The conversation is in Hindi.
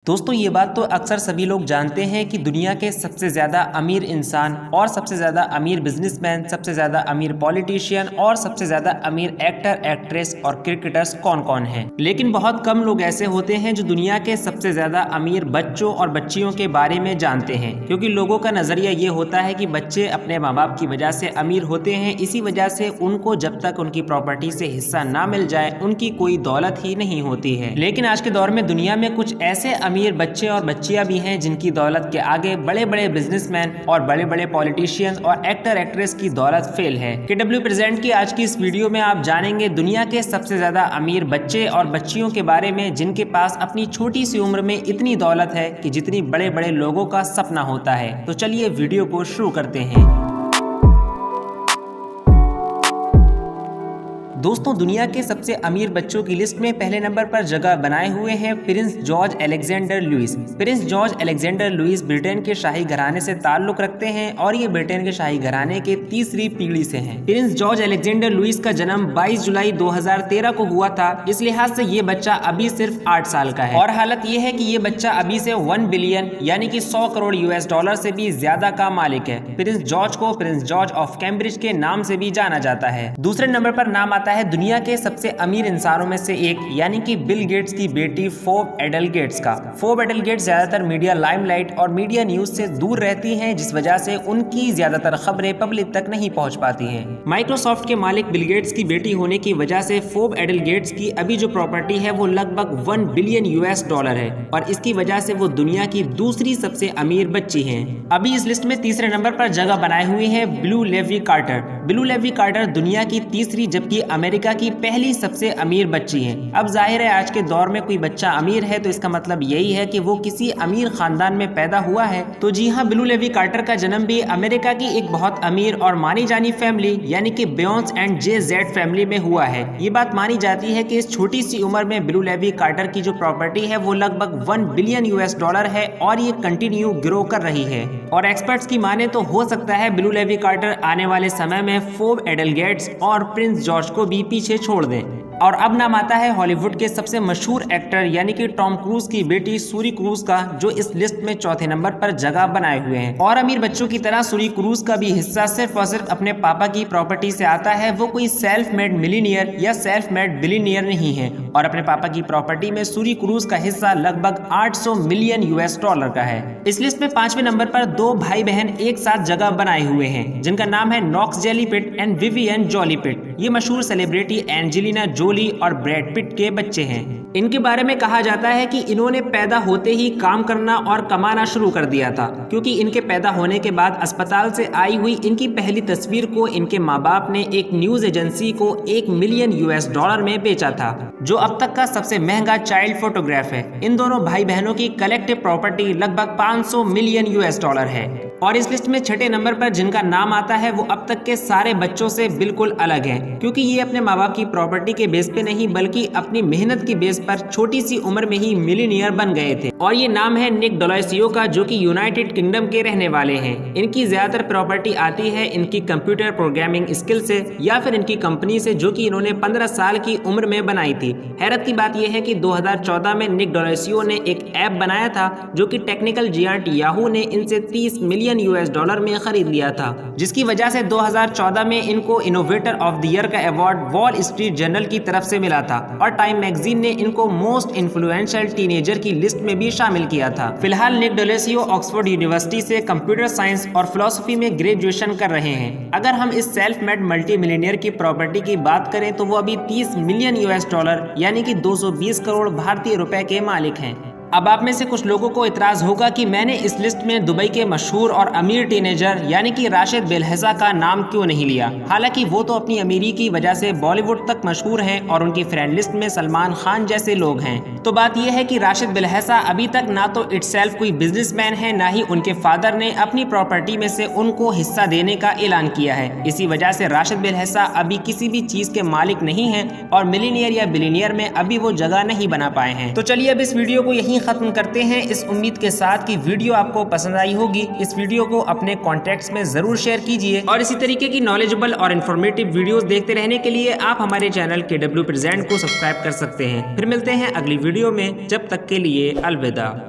दोस्तों ये बात तो अक्सर सभी लोग जानते हैं कि दुनिया के सबसे ज़्यादा अमीर इंसान और सबसे ज़्यादा अमीर बिजनेसमैन, सबसे ज़्यादा अमीर पॉलिटिशियन और सबसे ज़्यादा अमीर एक्टर, एक्ट्रेस और क्रिकेटर्स कौन कौन हैं। लेकिन बहुत कम लोग ऐसे होते हैं जो दुनिया के सबसे ज़्यादा अमीर बच्चों और बच्चियों के बारे में जानते हैं, क्योंकि लोगों का नज़रिया ये होता है कि बच्चे अपने माँ बाप की वजह से अमीर होते हैं, इसी वजह से उनको जब तक उनकी प्रॉपर्टी से हिस्सा ना मिल जाए उनकी कोई दौलत ही नहीं होती है। लेकिन आज के दौर में दुनिया में कुछ ऐसे अमीर बच्चे और बच्चियां भी हैं जिनकी दौलत के आगे बड़े बड़े बिजनेसमैन और बड़े बड़े पॉलिटिशियंस और एक्टर एक्ट्रेस की दौलत फेल है। KW प्रेजेंट की आज की इस वीडियो में आप जानेंगे दुनिया के सबसे ज्यादा अमीर बच्चे और बच्चियों के बारे में जिनके पास अपनी छोटी सी उम्र में इतनी दौलत है कि जितनी बड़े बड़े लोगों का सपना होता है। तो चलिए वीडियो को शुरू करते हैं। दोस्तों दुनिया के सबसे अमीर बच्चों की लिस्ट में पहले नंबर पर जगह बनाए हुए हैं Prince George Alexander Louis. Prince George Alexander Louis Britain के शाही घराने से ताल्लुक रखते हैं और ये ब्रिटेन के शाही घराने के तीसरी पीढ़ी से हैं। प्रिंस जॉर्ज अलेक्जेंडर लुइस का जन्म 22 जुलाई 2013 को हुआ था। इस लिहाज से ये बच्चा अभी सिर्फ 8 साल का है और हालत ये है कि ये बच्चा अभी से 1 बिलियन यानी कि 100 करोड़ US डॉलर से भी ज्यादा का मालिक है। प्रिंस जॉर्ज को प्रिंस जॉर्ज ऑफ कैम्ब्रिज के नाम से भी जाना जाता है। दूसरे नंबर पर नाम आता है दुनिया के सबसे अमीर इंसानों में से एक यानी कि बिल गेट्स की बेटी फोर्ब एडल गेट्स का। फोर्ब एडल गेट्स ज्यादातर मीडिया लाइमलाइट और मीडिया न्यूज से दूर रहती हैं, जिस वजह से उनकी ज्यादातर खबरें पब्लिक तक नहीं पहुंच पाती हैं। माइक्रोसॉफ्ट के मालिक बिल गेट्स की बेटी होने की वजह से फोर्ब एडल गेट्स की अभी जो प्रॉपर्टी है वो लगभग 1 बिलियन US डॉलर है और इसकी वजह से वो दुनिया की दूसरी सबसे अमीर बच्ची है। अभी इस लिस्ट में तीसरे नंबर पर जगह बनाए हुई है Blue Levi Carter. Blue Levi Carter दुनिया की तीसरी जबकि अमेरिका की पहली सबसे अमीर बच्ची है। अब जाहिर है आज के दौर में कोई बच्चा अमीर है तो इसका मतलब यही है कि वो किसी अमीर खानदान में पैदा हुआ है। तो जी हाँ, ब्लू लेवी कार्टर का जन्म भी अमेरिका की एक बहुत अमीर और मानी जानी फैमिली यानी कि बेयोंस एंड JZ फैमिली में हुआ है। ये बात मानी जाती है कि इस छोटी सी उम्र में ब्लू लेवी कार्टर की जो प्रॉपर्टी है वो लगभग 1 बिलियन US डॉलर है और ये कंटिन्यू ग्रो कर रही है। और एक्सपर्ट्स की माने तो हो सकता है ब्लू लेवी कार्टर आने वाले समय में फोर्ब एडल गेट्स और प्रिंस जॉर्ज को भी पीछे छोड़ दें। और अब नाम आता है हॉलीवुड के सबसे मशहूर एक्टर यानी कि टॉम क्रूज की बेटी सूरी क्रूज का, जो इस लिस्ट में चौथे नंबर पर जगह बनाए हुए हैं। और अमीर बच्चों की तरह सूरी क्रूज का भी हिस्सा सिर्फ और सिर्फ अपने पापा की प्रॉपर्टी से आता है। वो कोई सेल्फ मेड मिलीनियर या सेल्फ मेड बिलियनियर नहीं है और अपने पापा की प्रॉपर्टी में सूरी क्रूज का हिस्सा लगभग 800 मिलियन US डॉलर का है। इस लिस्ट में 5वें नंबर पर 2 भाई बहन एक साथ जगह बनाए हुए हैं जिनका नाम है Knox Jolie Pitt and Vivienne Jolie Pitt. ये मशहूर सेलिब्रिटी एंजेलिना जोली और ब्रैड पिट के बच्चे हैं। इनके बारे में कहा जाता है कि इन्होंने पैदा होते ही काम करना और कमाना शुरू कर दिया था, क्योंकि इनके पैदा होने के बाद अस्पताल से आई हुई इनकी पहली तस्वीर को इनके माँ बाप ने एक न्यूज एजेंसी को 1 मिलियन US डॉलर में बेचा था, जो अब तक का सबसे महंगा चाइल्ड फोटोग्राफ है। इन दोनों भाई बहनों की कलेक्टिव प्रॉपर्टी लगभग 500 मिलियन US डॉलर है। और इस लिस्ट में छठे नंबर पर जिनका नाम आता है वो अब तक के सारे बच्चों से बिल्कुल अलग हैं, क्योंकि ये अपने माँ बाप की प्रॉपर्टी के बेस पे नहीं बल्कि अपनी मेहनत की बेस पर छोटी सी उम्र में ही मिलीनियर बन गए थे। और ये नाम है निक डोलोसियो का, जो कि यूनाइटेड किंगडम के रहने वाले हैं। इनकी ज्यादातर प्रॉपर्टी आती है इनकी कंप्यूटर प्रोग्रामिंग स्किल से या फिर इनकी कंपनी से, जो कि इन्होंने 15 साल की उम्र में बनाई थी। हैरत की बात यह है कि 2014 में निक डोलोसियो ने एक ऐप बनाया था जो कि टेक्निकल जियांट याहू ने इनसे 30 मिलियन US डॉलर में खरीद लिया था, जिसकी वजह से 2014 में इनको इनोवेटर ऑफ द ईयर का अवार्ड वॉल स्ट्रीट जर्नल की तरफ से मिला था और टाइम मैगजीन ने इनको मोस्ट इन्फ्लुएंशियल टीनेजर की लिस्ट में भी शामिल किया था। फिलहाल निक डोलोसियो ऑक्सफोर्ड यूनिवर्सिटी से कंप्यूटर साइंस और फिलोसफी में ग्रेजुएशन कर रहे हैं। अगर हम इस सेल्फ मेड मल्टी मिलियनियर की प्रॉपर्टी की बात करें तो वो अभी 30 मिलियन US डॉलर यानी कि 220 करोड़ भारतीय रुपए के मालिक हैं। अब आप में से कुछ लोगों को इतराज होगा कि मैंने इस लिस्ट में दुबई के मशहूर और अमीर टीनेजर यानी कि राशिद बेलहजा का नाम क्यों नहीं लिया। हालांकि वो तो अपनी अमीरी की वजह से बॉलीवुड तक मशहूर हैं और उनकी फ्रेंड लिस्ट में सलमान खान जैसे लोग हैं। तो बात यह है कि राशिद बेलहजा अभी तक ना तो इटसेल्फ कोई बिजनेसमैन है, ना ही उनके फादर ने अपनी प्रॉपर्टी में से उनको हिस्सा देने का ऐलान किया है। इसी वजह से राशिद बेलहजा अभी किसी भी चीज के मालिक नहीं है और मिलीनियर या बिलियनियर में अभी वो जगह नहीं बना पाए हैं। तो चलिए अब इस वीडियो को यहीं खत्म करते हैं, इस उम्मीद के साथ कि वीडियो आपको पसंद आई होगी। इस वीडियो को अपने कॉन्टैक्ट्स में जरूर शेयर कीजिए और इसी तरीके की नॉलेजेबल और इन्फॉर्मेटिव वीडियोस देखते रहने के लिए आप हमारे चैनल KW प्रेजेंट को सब्सक्राइब कर सकते हैं। फिर मिलते हैं अगली वीडियो में, जब तक के लिए अलविदा।